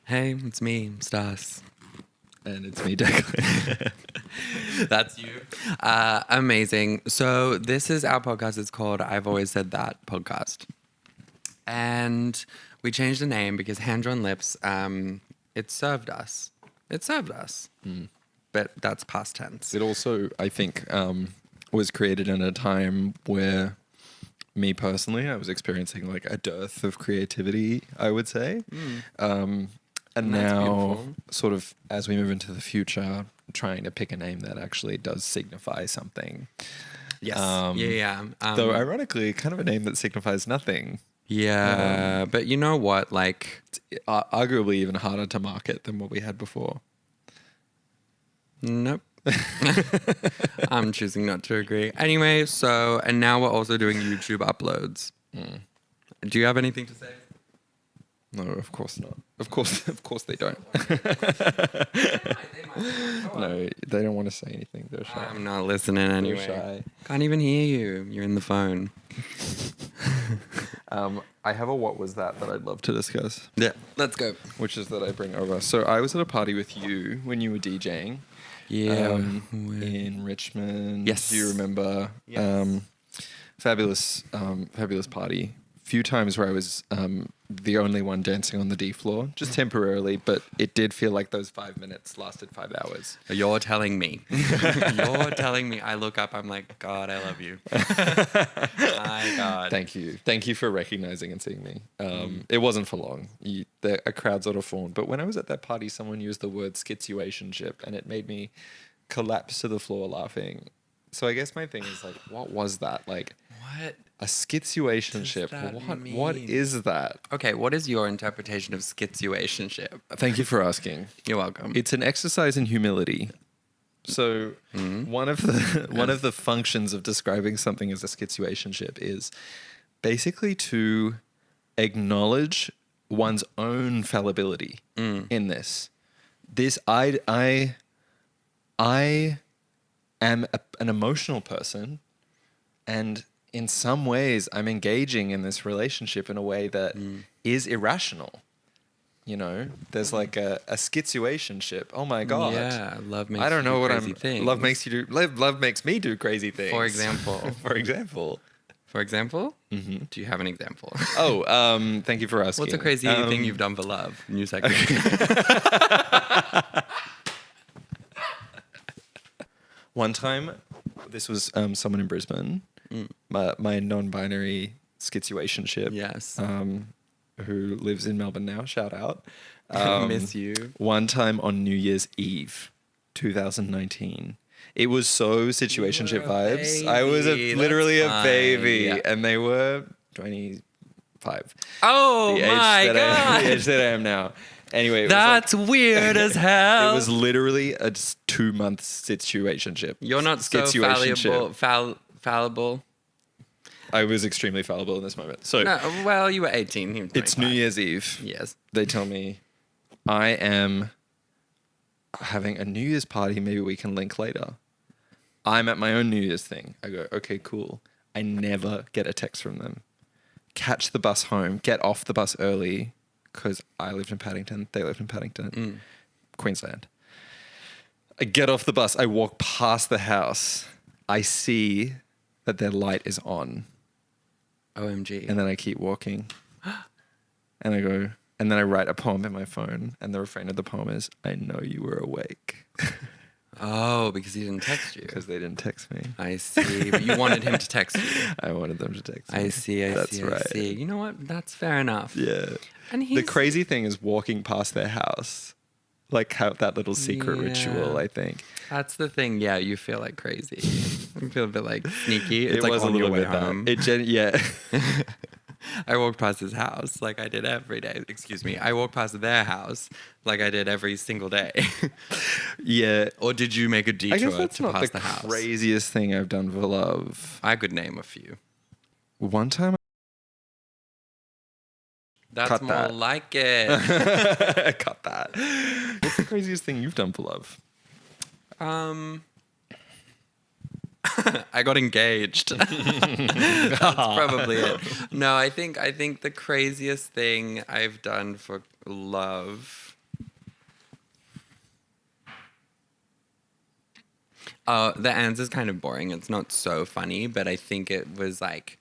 Hey, it's me, Stas. And it's me, Declan. That's you. Amazing. So this is our podcast. It's called I've Always Said That podcast. And we changed the name because Hand Drawn Lips, it served us. It served us. But that's past tense. It also, I think, was created in a time where me personally, I was experiencing like a dearth of creativity, I would say. And That's now, beautiful. sort of, as we move into the future, trying to pick a name that actually does signify something. Yes. Though, ironically, kind of a name that signifies nothing. Yeah. But you know what? Like, It's arguably even harder to market than what we had before. nope. I'm choosing not to agree. Anyway, and now we're also doing YouTube uploads. Do you have anything to say? No, of course not. Of course they don't. No, they don't want to say anything. They're shy. I'm not listening anyway. They're shy. Can't even hear you. You're in the phone. I have a what was that I'd love to discuss, Yeah, let's go. which is that I bring over. So I was at a party with you when you were DJing. Yeah. In Richmond. Yes. Do you remember? Yes. Fabulous party. Few times where I was the only one dancing on the D floor, just temporarily, but it did feel like those 5 minutes lasted 5 hours. You're telling me. You're telling me. I look up. I'm like, God, I love you. My God. Thank you for recognizing and seeing me. It wasn't for long. A crowd sort of formed, but when I was at that party, someone used the word Schizuationships, and it made me collapse to the floor laughing. So I guess my thing is like, what was that? Like, What? a Schizuationship. What does that What mean? is that? Okay, what is your interpretation of Schizuationship? Thank you for asking. You're welcome. It's an exercise in humility. So one of the functions of describing something as a Schizuationship is basically to acknowledge one's own fallibility in this. I am an emotional person, and in some ways I'm engaging in this relationship in a way that is irrational. You know, there's like a Schizuationship. Oh my God. Yeah, love makes I don't you know do what crazy things. Love makes you do. Love makes me do crazy things. For example. For example. For example? Do you have an example? Oh, thank you for asking. What's a crazy thing you've done for love? New segment. One time, this was someone in Brisbane, my non-binary Schizuationship. Yes. Who lives in Melbourne now. Shout out. Miss you. One time on New Year's Eve, 2019. It was so situationship vibes. I was literally a That's baby, fine. and they were 25. Oh The my age God. the age that I am now. Anyway, it That's was weird as like, hell. it was literally a 2-month situationship. You're not so fallible. I was extremely fallible in this moment. So No, well, you were 18. He was it's New 25. Year's Eve. Yes. They tell me I am having a New Year's party. Maybe we can link later. I'm at my own New Year's thing. I go, okay, cool. I never get a text from them. Catch the bus home, get off the bus early because I lived in Paddington. They lived in Paddington, Queensland. I get off the bus. I walk past the house. I see that their light is on. OMG. And then I keep walking. And I go, and then I write a poem in my phone. And the refrain of the poem is, I know you were awake. Oh, because he didn't text you. Because they didn't text me. I see. But you wanted him to text you. I wanted them to text me. I see. That's right. I see. You know what? That's fair enough. Yeah. And The crazy thing is walking past their house. Like how that little secret ritual, I think. That's the thing. Yeah, you feel like crazy. You feel a bit like sneaky. It's It like was a on your little way bit home. yeah. I walked past his house like I did every day. Excuse me. I walked past their house like I did every single day. Yeah. Or did you make a I detour guess that's to not pass the the house? craziest thing I've done for love. I could name a few. One time. That's Cut more that. like it. Cut that. What's the craziest thing you've done for love? I got engaged. That's probably it. No, I think the craziest thing I've done for love The answer's kind of boring. It's not so funny, but I think it was like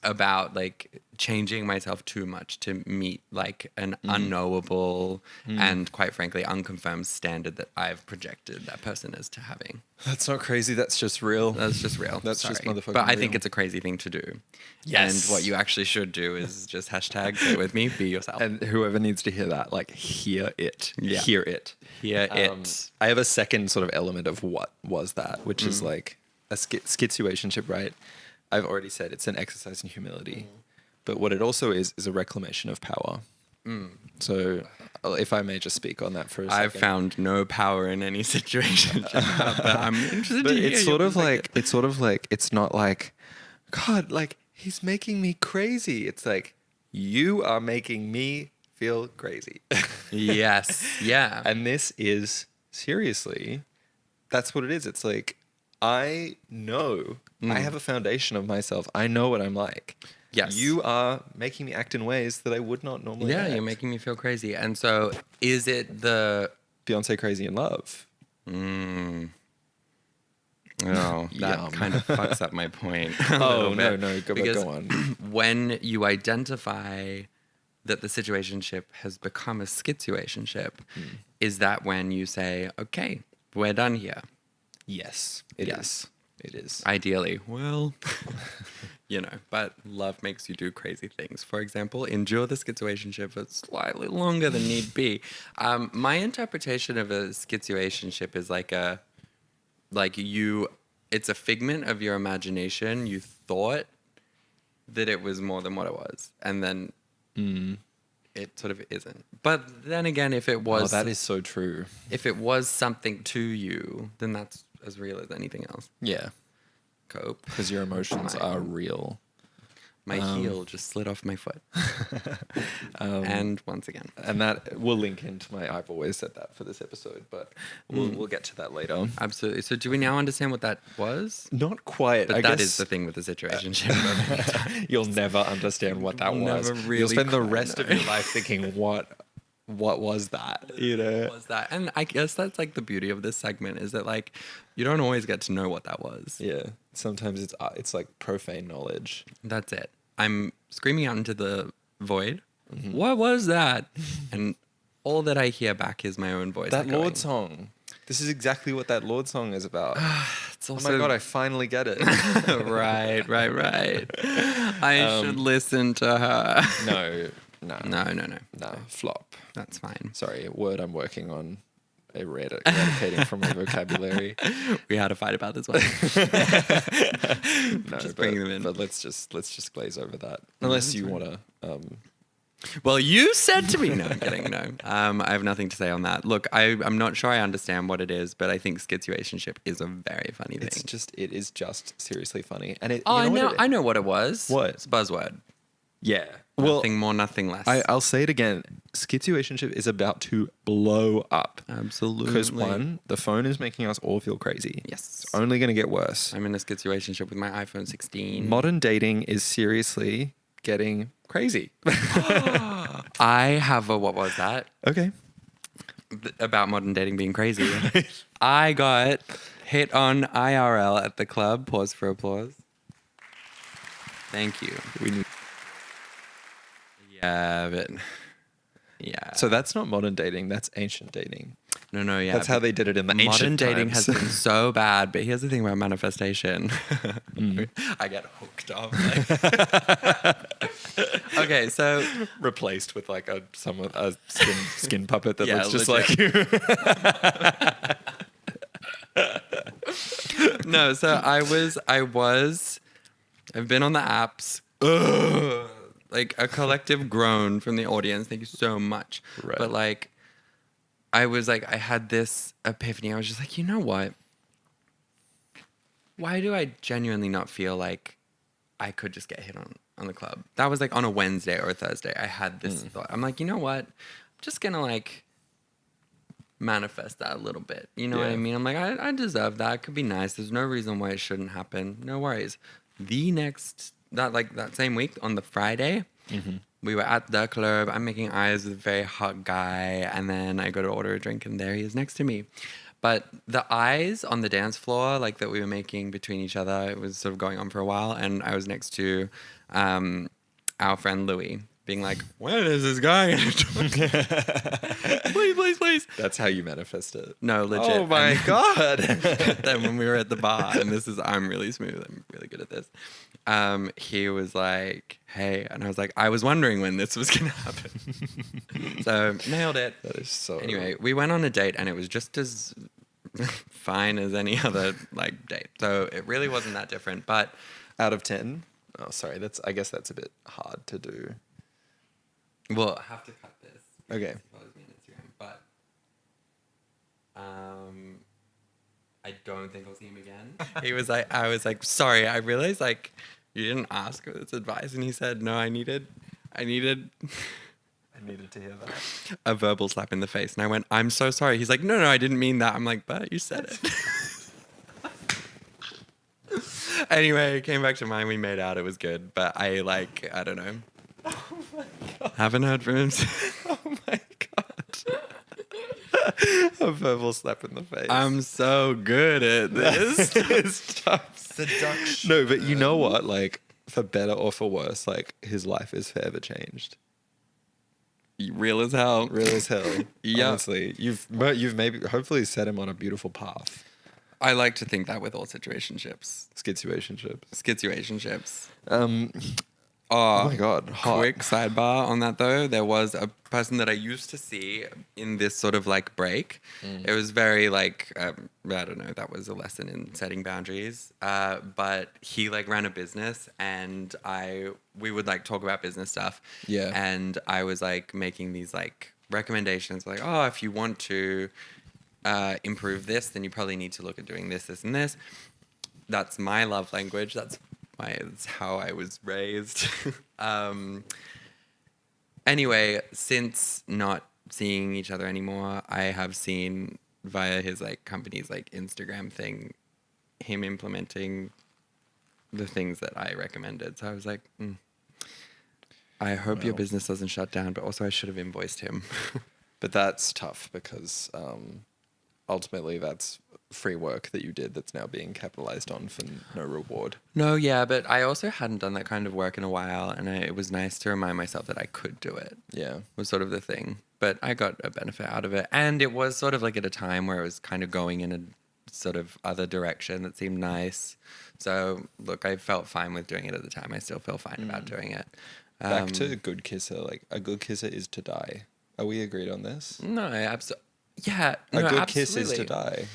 about like changing myself too much to meet like an unknowable and quite frankly unconfirmed standard that I've projected that person as to having. That's not crazy. That's just real. That's just real. That's just Sorry. motherfucking But I think real. it's a crazy thing to do. Yes. And what you actually should do is just hashtag say it with me, be yourself. And whoever needs to hear that, like, hear it. Yeah. Hear it. Hear it. I have a second sort of element of what was that, which is like a schizuationship, right? I've already said it's an exercise in humility. But what it also is a reclamation of power. So if I may just speak on that for a second. I've found no power in any situation, but I'm interested But to hear it's your sort of like, it's not like, God, like, he's making me crazy. It's like, you are making me feel crazy. Yes. Yeah. And this is, seriously, that's what it is. It's like, I know, I have a foundation of myself. I know what I'm like. Yes. You are making me act in ways that I would not normally Yeah, act. you're making me feel crazy. And so is it the... Beyonce Crazy in Love. Oh, that Yum. kind of fucks up my point. a Oh, little no, bit. go Because on. when you identify that the situationship has become a schizuationship, is that when you say, okay, we're done here? Yes, it is. Yes. It is. Ideally. Well, you know, but love makes you do crazy things. For example, endure the schizuationship for slightly longer than need be. My interpretation of a schizuationship is it's a figment of your imagination. You thought that it was more than what it was. And then it sort of isn't. But then again, if it was... Oh, that is so true. If it was something to you, then that's as real as anything else. Yeah. Cope. Because your emotions are real. My heel just slid off my foot. And once again. And that will link into my I've always said that for this episode, but we'll get to that later. Absolutely. So do we now understand what that was? Not quite. But I that guess is the thing with the situationship. you'll never understand what that was. Never really You'll spend the quite rest of know. your life thinking, what was that? You know? What was that? And I guess that's like the beauty of this segment is that like you don't always get to know what that was. Yeah. Sometimes it's like profane knowledge. That's it. I'm screaming out into the void. What was that? And all that I hear back is my own voice. That echoing. Lord song. This is exactly what that Lord song is about. It's Oh also... my God, I finally get it. right. I should listen to her. No, flop. That's fine. Sorry, a word I'm working on eradicating from my vocabulary. We had a fight about this one. No, Just bringing them in. But let's just glaze over that. Unless you want to. Well, you said to me, no, I'm kidding, no. I have nothing to say on that. Look, I'm not sure I understand what it is, but I think schizuationship is a very funny thing. It is just seriously funny, and it. Oh, you know I know what it was. What? It's a buzzword. Yeah. Well, Nothing more, nothing less. I'll say it again. Schizuationship is about to blow up. Absolutely. Because one, the phone is making us all feel crazy. Yes. It's only going to get worse. I'm in a schizuationship with my iPhone 16. Modern dating is seriously getting crazy. I have a what was that? Okay. About modern dating being crazy. I got hit on IRL at the club. Pause for applause. Thank you. We need. Yeah, but yeah. So that's not modern dating. That's ancient dating. No, yeah. That's how they did it in the modern ancient dating times. has been so bad, but here's the thing about manifestation. I get hooked up. Okay, so replaced with like a skin puppet that Yeah, looks just legit. like you. no, so I've been on the apps. Ugh, like a collective groan from the audience. Thank you so much. Right. But like, I had this epiphany. I was just like, you know what? Why do I genuinely not feel like I could just get hit on the club? That was like on a Wednesday or a Thursday. I had this thought. I'm like, you know what? I'm just gonna like manifest that a little bit. You know what I mean? I'm like, I deserve that. It could be nice. There's no reason why it shouldn't happen. No worries. That same week on the Friday, we were at the club. I'm making eyes with a very hot guy, and then I go to order a drink, and there he is next to me. But the eyes on the dance floor, like that we were making between each other, it was sort of going on for a while. And I was next to our friend Louis, being like, when is this guy going to please, please, please. That's how you manifest it. No, legit. Oh my God. Then when we were at the bar, and I'm really smooth, I'm really good at this. He was like, hey, and I was like, I was wondering when this was going to happen. So nailed it. That is so. Anyway, we went on a date and it was just as fine as any other like date. So it really wasn't that different, but Out of 10? Oh, sorry. I guess that's a bit hard to do. we'll have to cut this. Okay. He follows me on Instagram, but I don't think I'll see him again. I was like, sorry, I realized like you didn't ask for this advice, and he said, no, I needed I needed to hear that. a verbal slap in the face, and I went, I'm so sorry. He's like, no, I didn't mean that. I'm like, but you said it. Anyway, it came back to mine. We made out. It was good, but I don't know. Oh my God. Haven't heard from him. Oh my God. A verbal slap in the face. I'm so good at this. It's tough. Seduction. No, but you know what? Like, for better or for worse, like, his life is forever changed. Real as hell. Real as hell. Yeah. Honestly, you've maybe hopefully set him on a beautiful path. I like to think that with all situationships. Schizuationships. Oh my God, hot. Quick sidebar on that though. There was a person that I used to see in this sort of like break. It was very like, I don't know, that was a lesson in setting boundaries. But he like ran a business and we would like talk about business stuff. Yeah. And I was like making these like recommendations like, oh, if you want to improve this, then you probably need to look at doing this, this, and this. That's my love language. That's how I was raised. Anyway, since not seeing each other anymore, I have seen via his like company's like Instagram thing, him implementing the things that I recommended. So I was like, I hope your business doesn't shut down, but also I should have invoiced him. But that's tough because ultimately that's free work that you did that's now being capitalized on for no reward. No, yeah, but I also hadn't done that kind of work in a while, and it was nice to remind myself that I could do it. Yeah. Was sort of the thing. But I got a benefit out of it. And it was sort of like at a time where it was kind of going in a sort of other direction that seemed nice. So, look, I felt fine with doing it at the time. I still feel fine about doing it. Back to good kisser. Like, a good kisser is to die. Are we agreed on this? No, absolutely. Yeah. A no, good kiss is to absolutely. die.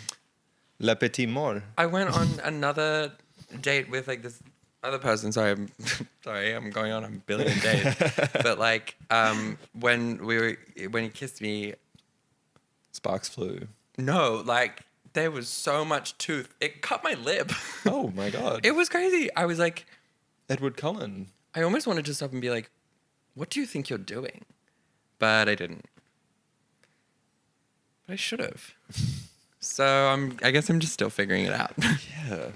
Le petit mort. I went on another date with like this other person. Sorry, I'm going on a billion dates. But like when he kissed me, Sparks flew. no, like there was so much tooth. It cut my lip. Oh my God. It was crazy. I was like, Edward Cullen. I almost wanted to stop and be like, what do you think you're doing? But I didn't. But I should have. So I guess I'm just still figuring it out. Yeah.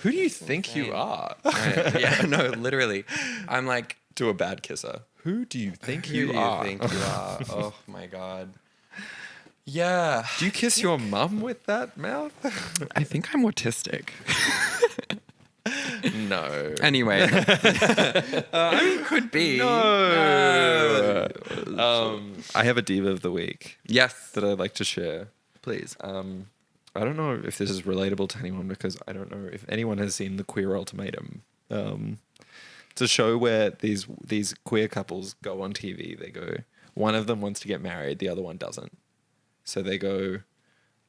Who do you think you are? Yeah, no, literally. I'm like, To a bad kisser. Who do you think who you do are? you think you are? Oh my God. Yeah. Do you kiss your mum with that mouth? I think I'm autistic. No. Anyway. I mean, could be. No. I have a diva of the week Yes. that I'd like to share. Please. I don't know if this is relatable to anyone because I don't know if anyone has seen The Queer Ultimatum. It's a show where these queer couples go on TV. They go, one of them wants to get married, the other one doesn't. So they go,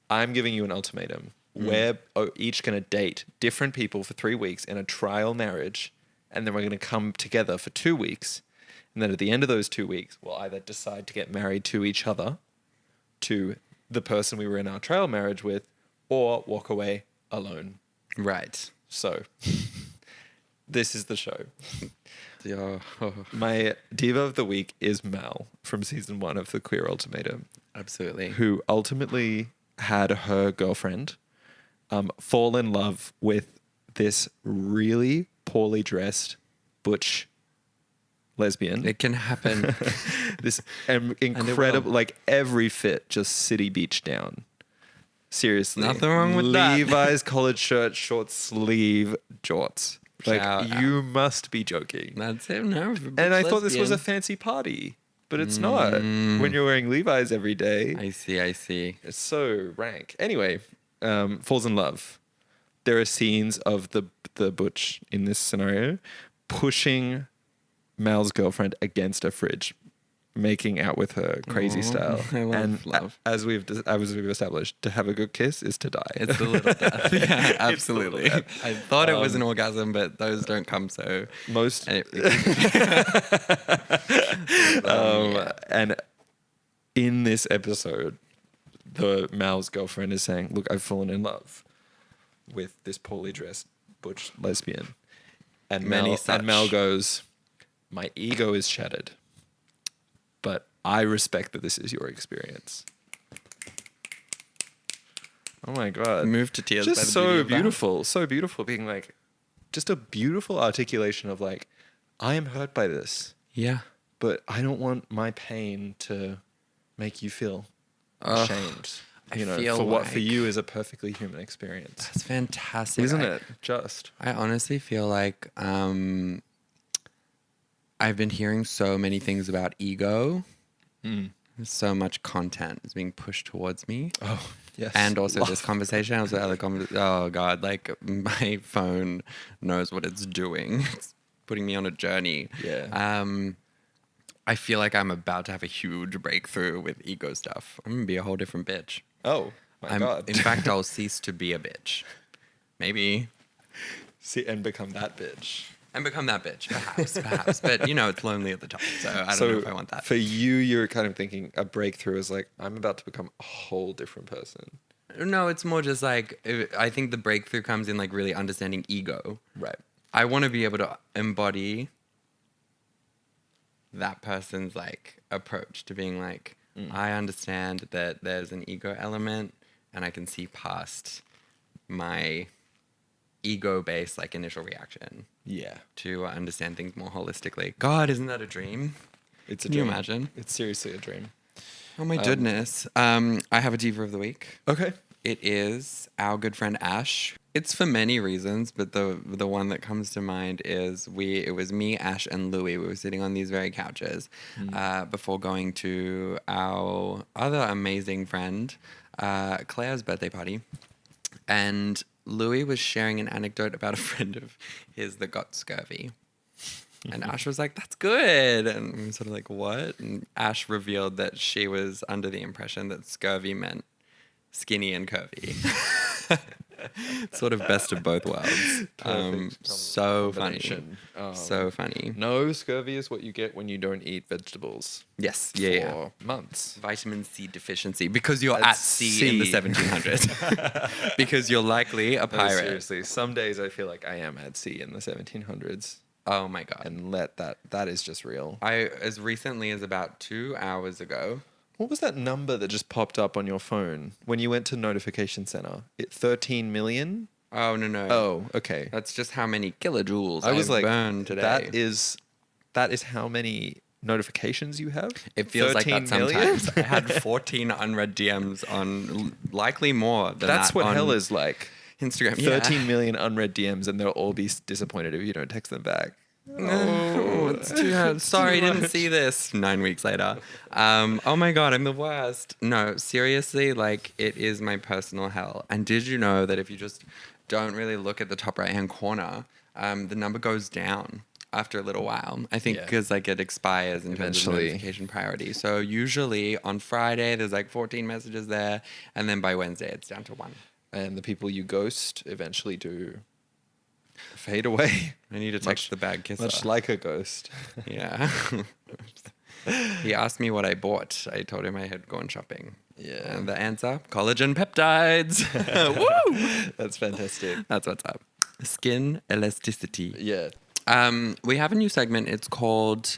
I'm giving you an ultimatum. We're each going to date different people for 3 weeks in a trial marriage, and then we're going to come together for 2 weeks. And then at the end of those 2 weeks, we'll either decide to get married to each other, to the person we were in our trial marriage with, or walk away alone. Right. So, this is the show. Yeah. My diva of the week is Mal from season 1 of The Queer Ultimatum, Absolutely. who ultimately had her girlfriend fall in love with this really poorly dressed butch lesbian. It can happen. This incredible, like every fit, just city beach down. Seriously. Nothing wrong with that. Levi's collared shirt, short sleeve jorts. Like, Shout out. you must be joking. That's it. No. And I thought this was a fancy party, but it's not. When you're wearing Levi's every day, I see. it's so rank. Anyway, falls in love. There are scenes of the butch in this scenario pushing Mal's girlfriend against a fridge, making out with her crazy style. I love and love. As we've established, to have a good kiss is to die. It's the little death. Yeah, absolutely. death. I thought it was an orgasm, but those don't come so. Most And and in this episode, the Mal's girlfriend is saying, "Look, I've fallen in love with this poorly dressed butch lesbian," and Mal goes, "My ego is shattered, but I respect that this is your experience." Oh my god! Moved to tears. Just by the so beauty of that. beautiful, so beautiful. Being like, just a beautiful articulation of like, I am hurt by this, Yeah. but I don't want my pain to make you feel Ugh, ashamed. I You know, feel for what for like- you is a perfectly human experience, That's fantastic. isn't it? Just I honestly feel like I've been hearing so many things about ego. So much content is being pushed towards me. oh yes, And also this conversation, also other oh god, like my phone knows what it's doing. It's putting me on a journey. Yeah. I feel like I'm about to have a huge breakthrough with ego stuff. I'm gonna be a whole different bitch. Oh my god! In fact, I'll cease to be a bitch. Maybe. See, and become that bitch. And become that bitch, perhaps. But you know, it's lonely at the top, so I don't know if I want that. For you, you're kind of thinking a breakthrough is like, I'm about to become a whole different person. No, it's more just like I think the breakthrough comes in like really understanding ego. Right. I want to be able to embody that person's like approach to being like, I understand that there's an ego element and I can see past my ego-based like initial reaction Yeah. to understand things more holistically. God, isn't that a dream? It's a Can you dream. imagine? It's seriously a dream. Oh my goodness. I have a diva of the week. Okay. It is our good friend Ash. It's for many reasons, but the one that comes to mind is it was me, Ash, and Louie. We were sitting on these very couches before going to our other amazing friend, Claire's birthday party. And Louis was sharing an anecdote about a friend of his that got scurvy. And Ash was like, that's good. And we were sort of like, what? And Ash revealed that she was under the impression that scurvy skinny and curvy. Sort of best of both worlds. So funny. Combination. So funny. No, scurvy is what you get when you don't eat vegetables. Yes. For Yeah. months. Vitamin C deficiency because you're At at sea in the sea. 1700s. Because you're likely a No, pirate. seriously, some days I feel like I am at sea in the 1700s. Oh my God. And that is just real. As recently as about 2 hours ago. What was that number that just popped up on your phone when you went to notification center? 13 million? Oh, no. Oh, okay. That's just how many kilojoules I was I've like, burned today. that is how many notifications you have? It feels like that 13 million? sometimes. I had 14 unread DMs on likely more than That's that what on hell is like. Instagram. 13 million unread DMs, and they'll all be disappointed if you don't text them back. Oh, it's too hard. Sorry, didn't see this. 9 weeks later. Oh my God, I'm the worst. No, seriously, like it is my personal hell. And did you know that if you just don't really look at the top right-hand corner, the number goes down after a little while. I think Yeah. because like it expires in terms of Eventually. notification priority. So usually on Friday, there's like 14 messages there. And then by Wednesday, it's down to 1. And the people you ghost eventually do fade away. I need to text the bad kisser. Much like a ghost. Yeah. He asked me what I bought. I told him I had gone shopping. Yeah. And the answer, collagen peptides. Woo! That's fantastic. That's what's up. Skin elasticity. Yeah. We have a new segment. It's called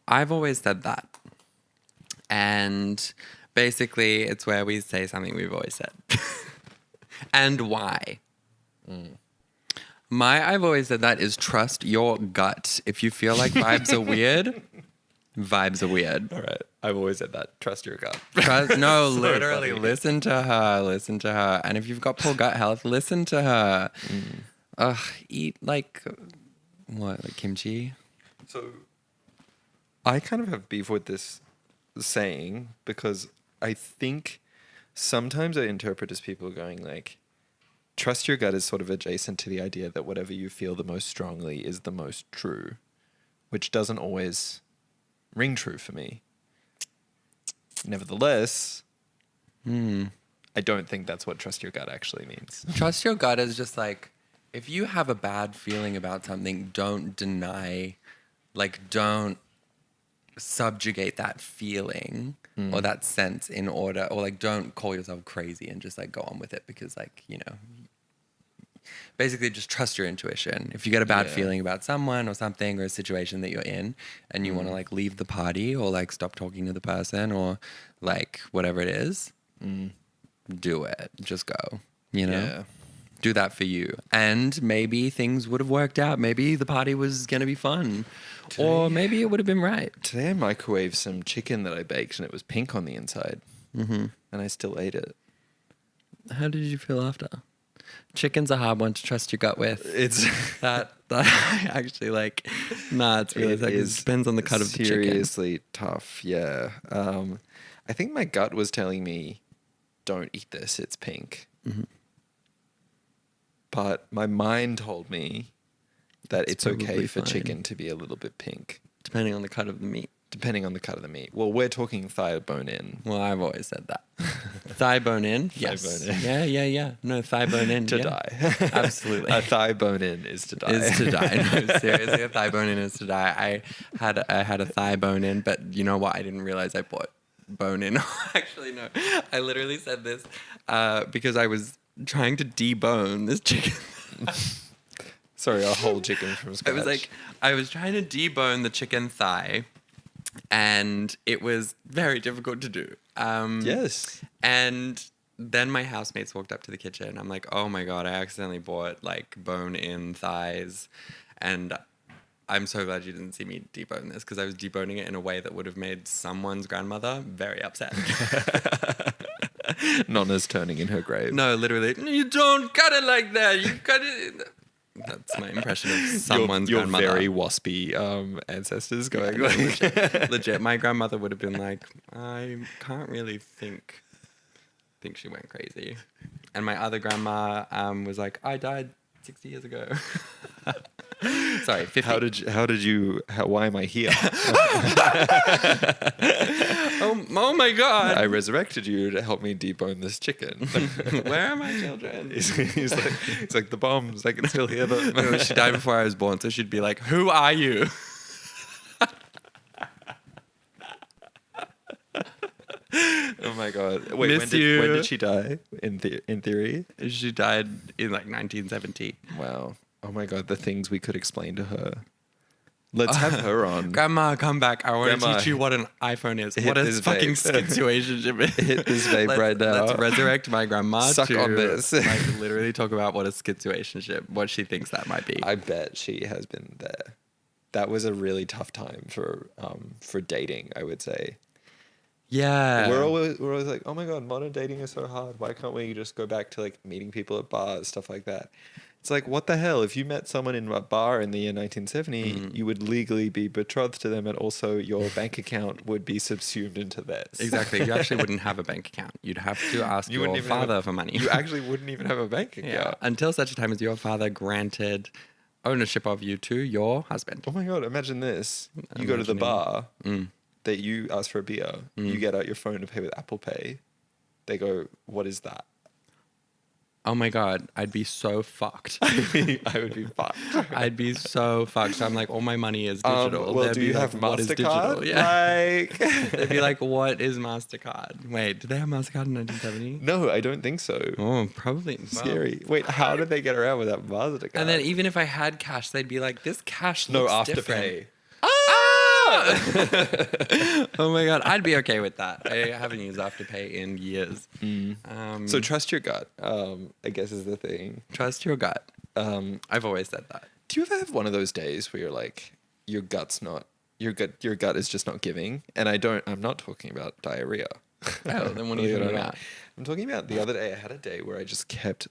I've Always Said That. And basically, it's where we say something we've always said. And why. My I've always said that is trust your gut. If you feel like vibes are weird, Vibes are weird. All right. I've always said that. Trust your gut. No, So literally, funny. listen to her. Listen to her. And if you've got poor gut health, listen to her. Eat like kimchi? So I kind of have beef with this saying because I think sometimes I interpret as people going like, trust your gut is sort of adjacent to the idea that whatever you feel the most strongly is the most true, which doesn't always ring true for me. Nevertheless, I don't think that's what trust your gut actually means. Trust your gut is just like, if you have a bad feeling about something, don't deny, don't subjugate that feeling or that sense in order, or don't call yourself crazy and just go on with it because basically just trust your intuition. If you get a bad feeling about someone or something or a situation that you're in and you want to leave the party or stop talking to the person or whatever it is, do it. Just go, Yeah. Do that for you. And maybe things would have worked out. Maybe the party was going to be fun. Or maybe it would have been right. Today I microwaved some chicken that I baked and it was pink on the inside. And I still ate it. How did you feel after? Chicken's a hard one to trust your gut with. It's that I actually nah, it's really it depends on the cut of the chicken. Seriously tough, yeah. I think my gut was telling me, don't eat this, it's pink. But my mind told me that it's okay for chicken to be a little bit pink. Depending on the cut of the meat. Depending on the cut of the meat. Well, we're talking thigh bone in. Well, I've always said that. Thigh bone in? Yes. Thigh bone in. Yeah. No, thigh bone in. To die. Absolutely. A thigh bone in is to die. Is to die. No, seriously, a thigh bone in is to die. I had a thigh bone in, but you know what? I didn't realize I bought bone in. Actually, no. I literally said this because I was trying to debone this chicken. Sorry, a whole chicken from scratch. I was trying to debone the chicken thigh, and it was very difficult to do. Yes. And then my housemates walked up to the kitchen. I'm like, oh my God, I accidentally bought bone-in thighs. And I'm so glad you didn't see me debone this because I was deboning it in a way that would have made someone's grandmother very upset. Nonna's turning in her grave. No, literally, you don't cut it like that. You cut it. That's my impression of someone's your grandmother. very waspy ancestors going Legit, my grandmother would have been like, I can't really think she went crazy. And my other grandma was like, I died 60 years ago. Sorry, 50. Why am I here? Oh my God. I resurrected you to help me debone this chicken. Where are my children? He's like, the bombs, I can still hear them. No, she died before I was born, so she'd be like, who are you? Oh my God. Wait, Miss when you. did she die, in theory? She died in 1970. Wow. Oh my God, the things we could explain to her. Let's have her on. Grandma, come back. I want to Grandma, teach you what an iPhone is. hit What a this fucking vape. Schizuationship is. Hit this vape right now. Let's resurrect my grandma Suck to on this. literally talk about what a Schizuationship, what she thinks that might be. I bet she has been there. That was a really tough time for dating, I would say. Yeah. We're always like, oh my God, modern dating is so hard. Why can't we just go back to meeting people at bars, stuff like that? It's like, what the hell? If you met someone in a bar in the year 1970, you would legally be betrothed to them, and also your bank account would be subsumed into theirs. Exactly. You actually wouldn't have a bank account. You'd have to ask your father for money. You actually wouldn't even have a bank account. Yeah. Until such a time as your father granted ownership of you to your husband. Oh my God, imagine this. You go to the bar, that you ask for a beer, you get out your phone to pay with Apple Pay. They go, what is that? Oh my God, I'd be so fucked. I would be fucked. I'd be so fucked. So I'm like, all my money is digital. Well, They'd do be you like, have what is MasterCard? digital? Yeah. Like... They'd be like, what is MasterCard? Wait, did they have MasterCard in 1970? No, I don't think so. Oh, probably. Scary. Wait, how did they get around without MasterCard? And then even if I had cash, they'd be like, this cash no, looks Afterpay. different. Oh my God, I'd be okay with that. I haven't used Afterpay in years. So trust your gut, I guess is the thing. Trust your gut. I've always said that. Do you ever have one of those days where you're like, your gut's not your gut is just not giving. And I'm not talking about diarrhea. Oh, then what are you talking about? I'm talking about the other day. I had a day where I just kept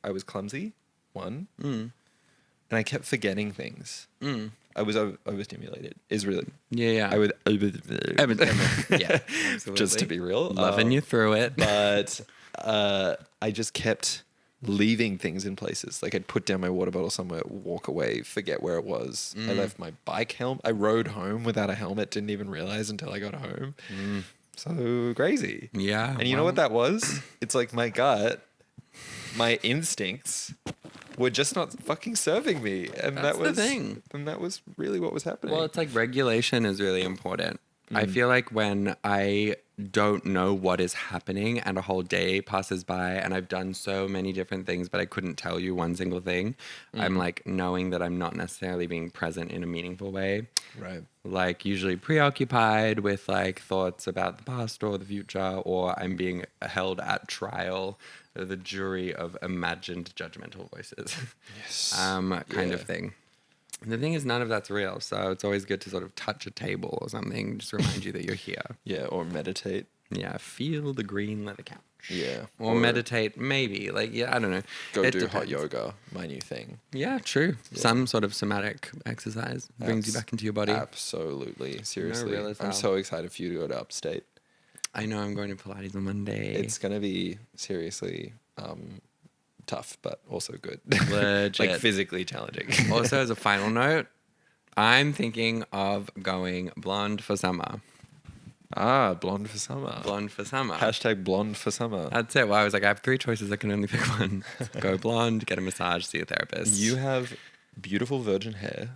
I was clumsy, and I kept forgetting things. I was overstimulated. Is really Yeah. I would Yeah, absolutely. just to be real, Loving you through it. but I just kept leaving things in places. Like I'd put down my water bottle somewhere, walk away, forget where it was. I left my bike helmet. I rode home without a helmet. Didn't even realize until I got home. So crazy. Yeah. And you know what that was? It's like my gut, my instincts were just not fucking serving me. And That's that was the thing. And that was really what was happening. Well, it's like regulation is really important. I feel like when I don't know what is happening and a whole day passes by and I've done so many different things, but I couldn't tell you one single thing, I'm like knowing that I'm not necessarily being present in a meaningful way. Right. Like usually preoccupied with like thoughts about the past or the future, or I'm being held at trial, the jury of imagined judgmental voices. Yes. Kind of thing. The thing is, none of that's real. So it's always good to sort of touch a table or something, just remind you that you're here. Yeah, or meditate. Yeah, feel the green leather couch. Yeah. Or meditate, maybe. Like, yeah, I don't know. Go It do hot depends. yoga, my new thing. Yeah, true. Some sort of somatic exercise brings you back into your body. Absolutely. Seriously. real as I'm hell. so excited for you to go to Upstate. I know I'm going to Pilates on Monday. It's going to be seriously tough, but also good. Legit. Like physically challenging. Also, as a final note, I'm thinking of going blonde for summer. Blonde for summer. Blonde for summer. Hashtag blonde for summer. That's it. Well, I was like, I have 3 choices. I can only pick one. Go blonde, get a massage, see a therapist. You have beautiful virgin hair,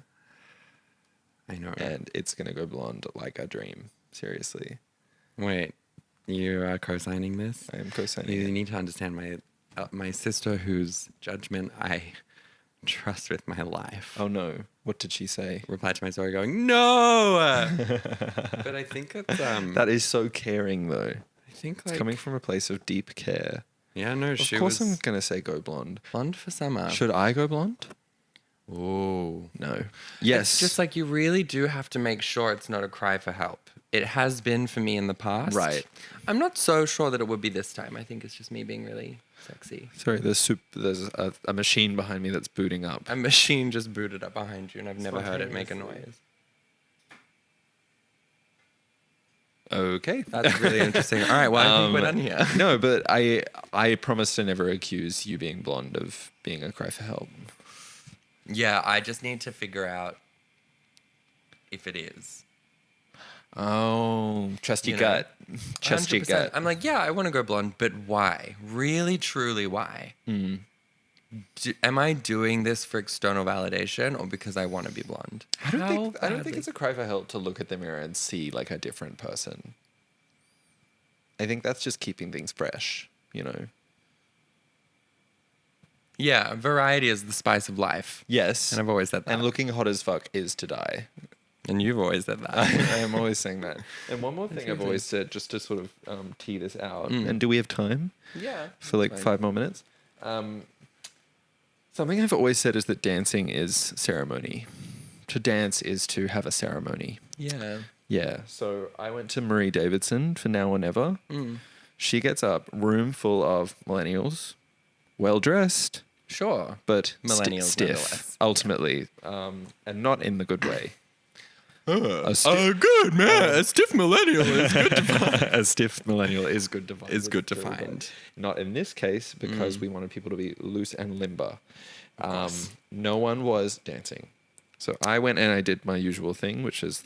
I know. Right? and it's going to go blonde like a dream. Seriously. Wait, you are co-signing this? I am co-signing You it. need to understand my sister, whose judgment I trust with my life. Oh no. What did she say? Replied to my story going, no! But I think it's, That is so caring though. I think It's like, coming from a place of deep care. yeah, no, Of she course was I'm going to say go blonde. blonde for summer. Should I go blonde? Ooh. No. Yes. It's just like you really do have to make sure it's not a cry for help. It has been for me in the past. Right. I'm not so sure that it would be this time. I think it's just me being really sexy. Sorry, there's a machine behind me that's booting up. A machine just booted up behind you, and I've never heard it make a Spontaneously. noise. Okay. That's really interesting. All right, well, I think we're done here. No, but I promise to never accuse you being blonde of being a cry for help. Yeah, I just need to figure out if it is. Oh, trust your You know, gut. Trust your 100%. gut. I'm like, yeah, I want to go blonde, but why? Really, truly, why? Am I doing this for external validation or because I want to be blonde? I don't think badly? it's a cry for help to look at the mirror and see like a different person. I think that's just keeping things fresh, you know. Yeah, variety is the spice of life. Yes. And I've always said that. And looking hot as fuck is to die. And you've always said that. I am always saying that. And one more thing I've amazing. always said, just to sort of tee this out. And do we have time Yeah. for like Fine. 5 more minutes? Something I've always said is that dancing is ceremony. To dance is to have a ceremony. Yeah. Yeah. So I went to Marie Davidson for Now or Never. She gets up, room full of millennials, well dressed, Sure. but Millennials, stiff, nonetheless. ultimately, and not in the good way. Good man. A stiff millennial is good to find. A stiff millennial is good to find. Is good to Very good. find. Not in this case, because we wanted people to be loose and limber. No one was dancing. So I went and I did my usual thing, which is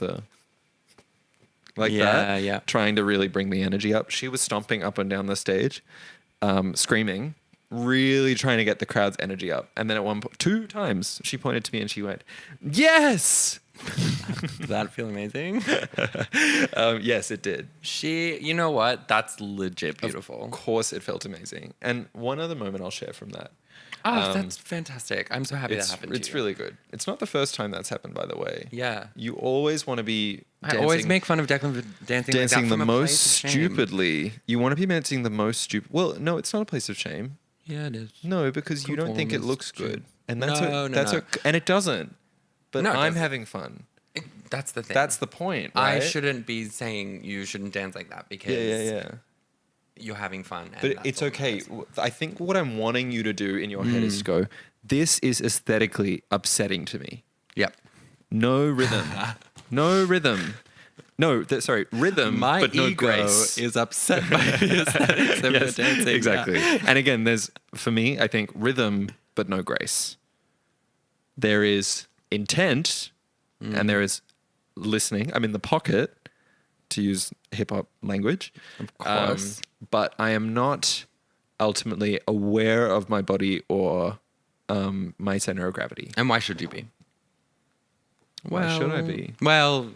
Yeah. trying to really bring the energy up. She was stomping up and down the stage, screaming, really trying to get the crowd's energy up. And then at 2 times, she pointed to me and she went, "Yes!" Does that feel amazing? Yes, it did. You know what? That's legit beautiful. Of course, it felt amazing. And one other moment I'll share from that. Oh, that's fantastic. I'm so happy that happened to It's you. really good. It's not the first time that's happened, by the way. Yeah. You always want to be I always make fun of Declan for dancing like that dancing the from a most place of shame. stupidly. You want to be dancing the most stupid. Well, no, it's not a place of shame. Yeah, it is. No, because you don't think it Conformist looks shame. good, and that's No, and it doesn't. But No, it I'm doesn't. having fun. That's the thing. That's the point, I right? shouldn't be saying you shouldn't dance like that because Yeah. you're having fun. And But that's it's all that okay. matters. I think what I'm wanting you to do in your head is to go, this is aesthetically upsetting to me. Yep. No rhythm. No rhythm. No, rhythm, My but no ego grace. is upset by the aesthetics of your Yes, dancing. exactly. Yeah. And again, for me, I think rhythm, but no grace. There is intent and there is listening. I'm in the pocket, to use hip hop language. Of course. But I am not ultimately aware of my body or my center of gravity. And why should you be? Why should I be? Well,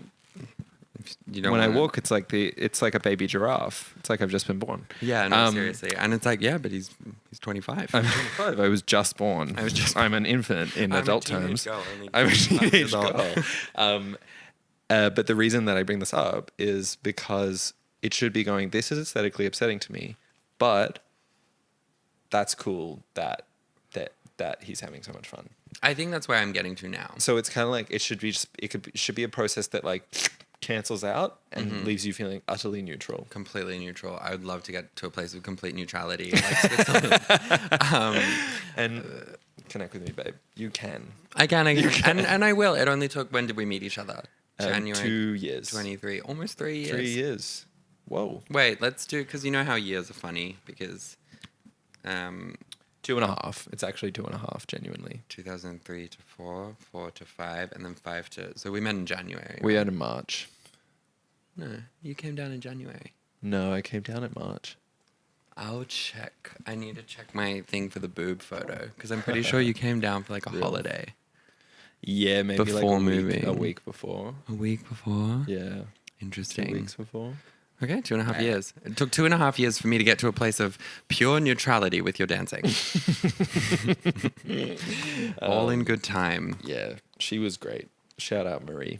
you don't When I wanna- walk, it's like a baby giraffe. It's like I've just been born. Yeah, no, seriously. And it's like, yeah, but he's 25. I'm 25. I was just born. I'm an infant in I'm a adult teenage terms. girl, only I'm a 25 teenage years old. girl. But the reason that I bring this up is because it should be going, this is aesthetically upsetting to me, but that's cool that he's having so much fun. I think that's where I'm getting to now. So it's kind of like it should be a process that like cancels out and leaves you feeling utterly neutral. Completely neutral. I would love to get to a place of complete neutrality. Like Switzerland. And connect with me, babe. You can. I can. And I will. It only took, when did we meet each other? January 2 years. 23. Almost 3 years. 3 years. Whoa. Wait, let's do, because you know how years are funny, because 2.5. It's actually 2.5, genuinely. 2003 to 4, 4 to 5, and then 5 to, so we met in January. We right? had in March. No, you came down in January. No, I came down in March. I'll check. I need to check my thing for the boob photo, because I'm pretty sure you came down for like a holiday. Yeah, maybe Before like moving. a week before. A week before? Yeah. 2 Interesting. weeks before. Okay, 2.5 years. It took 2.5 years for me to get to a place of pure neutrality with your dancing. All in good time. Yeah, she was great. Shout out Marie.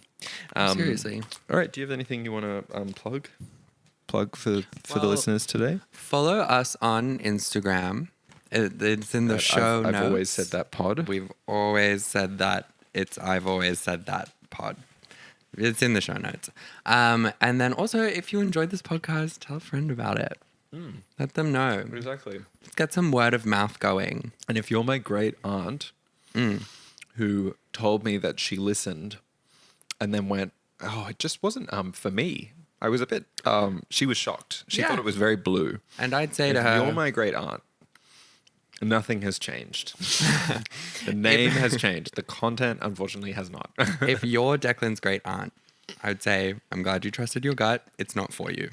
Seriously. All right, do you have anything you want to plug? Plug for the Well, listeners today? Follow us on Instagram. It's in the show notes. I've always said that pod. We've always said that. I've always said that pod. It's in the show notes. And then also, if you enjoyed this podcast, tell a friend about it. Let them know. Exactly. Let's get some word of mouth going. And if you're my great aunt who told me that she listened and then went, oh, it just wasn't for me. I was a bit, she was shocked. She Yeah. thought it was very blue. And I'd say If to her, you're my great aunt, nothing has changed. The name has changed. The content, unfortunately, has not. if you're Declan's great aunt, I would say, I'm glad you trusted your gut. It's not for you.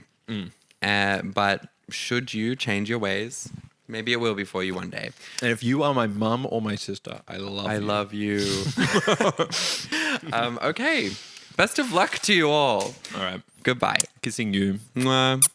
But should you change your ways, maybe it will be for you one day. And if you are my mum or my sister, I love you. Okay. Best of luck to you all. All right. Goodbye. Kissing you. Mwah.